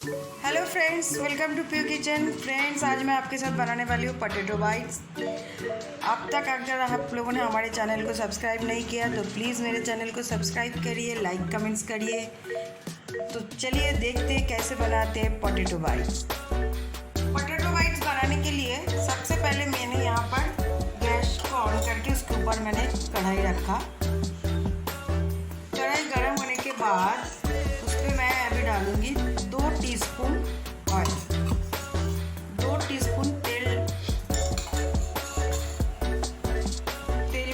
Hello friends, welcome to Pew Kitchen. Friends, आज मैं आपके साथ बनाने वाली हूँ पोटैटो बाइट्स। अब तक अगर आप लोगों ने हमारे चैनल को सब्सक्राइब नहीं किया तो प्लीज़ मेरे चैनल को सब्सक्राइब करिए, लाइक कमेंट्स करिए। तो चलिए देखते हैं कैसे बनाते हैं पोटैटो बाइट्स। पोटैटो बाइट्स बनाने के लिए सबसे पहले मैंने यहाँ पर गैस को ऑन करके उसके ऊपर मैंने कढ़ाई रखा। कढ़ाई गर्म होने के बाद उसमें मैं अभी डालूँगी 2 टीस्पून ऑयल, 2 टीस्पून तेल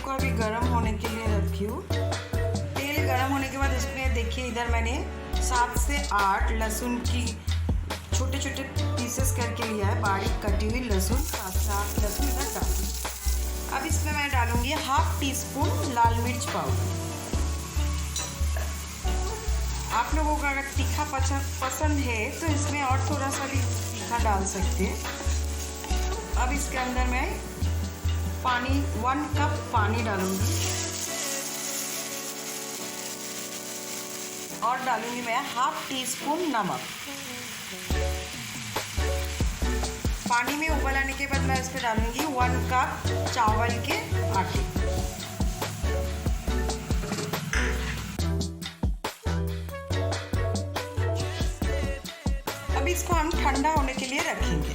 को अभी गर्म होने के लिए रखी हूँ। तेल गर्म होने के बाद इसमें देखिए इधर मैंने 7 से 8 लहसुन की छोटे छोटे पीसेस करके लिया है, बारीक कटी हुई लहसुन, 7 से 8 लहसुन इधर डाल दी। अब इसमें मैं डालूंगी ½ टीस्पून लाल मिर्च पाउडर। आप लोगों को अगर तीखा पसंद है तो इसमें और थोड़ा सा भी तीखा डाल सकते हैं। अब इसके अंदर मैं 1 कप पानी डालूंगी और डालूंगी मैं ½ टीस्पून नमक। पानी में उबाल आने के बाद मैं इसमें डालूंगी 1 कप चावल के आटे। अब इसको हम ठंडा होने के लिए रखेंगे।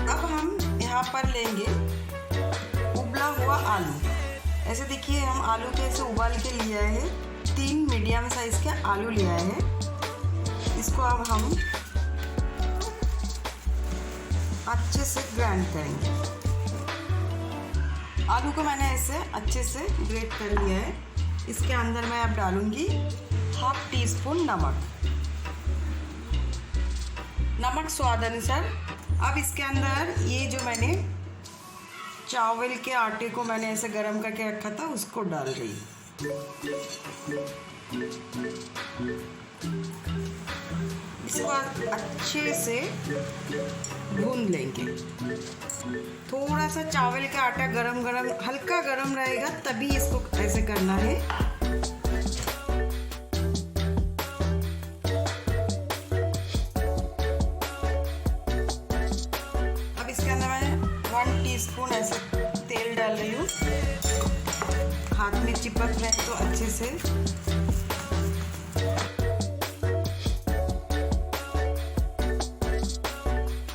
अब हम यहाँ पर लेंगे उबला हुआ आलू। ऐसे देखिए हम आलू के ऐसे उबाल के लिया है, 3 मीडियम साइज के आलू लिया है। इसको अब हम अच्छे से ग्राइंड करेंगे। आलू को मैंने ऐसे अच्छे से ग्रेट कर लिया है। इसके अंदर मैं अब डालूंगी ½ टीस्पून नमक स्वाद अनुसार। अब इसके अंदर ये जो मैंने चावल के आटे को मैंने ऐसे गरम करके रखा था उसको डाल रही हूँ। इसको अच्छे से भून लेंगे। थोड़ा सा चावल का आटा गरम हल्का गरम रहेगा तभी इसको ऐसे करना है। अब इसके अंदर मैं 1 टीस्पून ऐसे तेल डाल रही हूँ। हाथ में चिपक रहे तो अच्छे से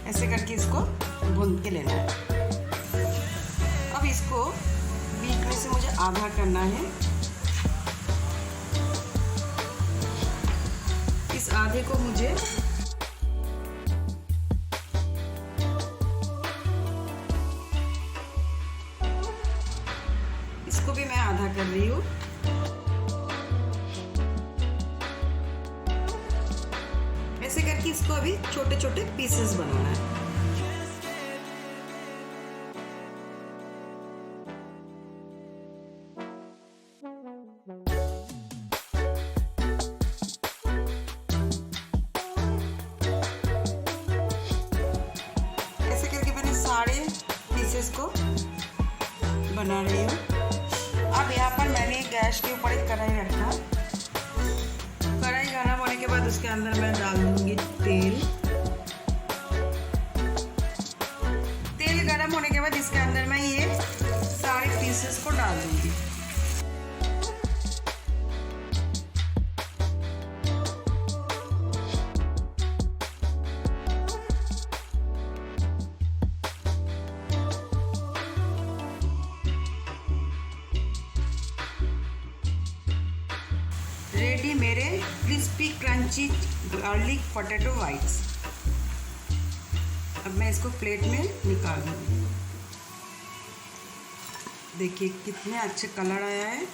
ऐसे करके इसको भून के लेना है। अब इसको बीच में से मुझे आधा करना है। इस आधे को मुझे इसको भी मैं आधा कर रही हूँ। ऐसे करके इसको अभी छोटे छोटे पीसेस बनाना है। ऐसे करके मैंने सारे पीसेस को बना रही हूँ। अब यहाँ पर मैंने गैस के ऊपर एक कढ़ाई रखा। कढ़ाई गर्म होने के बाद उसके अंदर मैं डाल दूंगी तेल। तेल गर्म होने के बाद इसके अंदर मैं ये सारे पीसेस को डाल दूंगी। रेडी मेरे crispy crunchy garlic potato bytes. अब मैं इसको प्लेट में निकाल दूँगी। देखिए कितने अच्छे कलर आया है।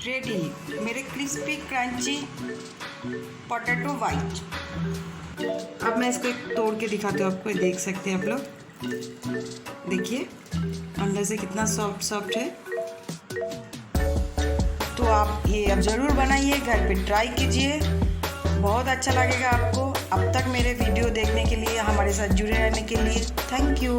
रेडी मेरे क्रिस्पी क्रंची पोटैटो बाइट। अब मैं इसको एक तोड़ के दिखाती हूँ आपको, देख सकते हैं आप लोग। देखिए अंदर से कितना सॉफ्ट है। तो आप ये अब ज़रूर बनाइए, घर पे ट्राई कीजिए, बहुत अच्छा लगेगा आपको। अब तक मेरे वीडियो देखने के लिए, हमारे साथ जुड़े रहने के लिए थैंक यू।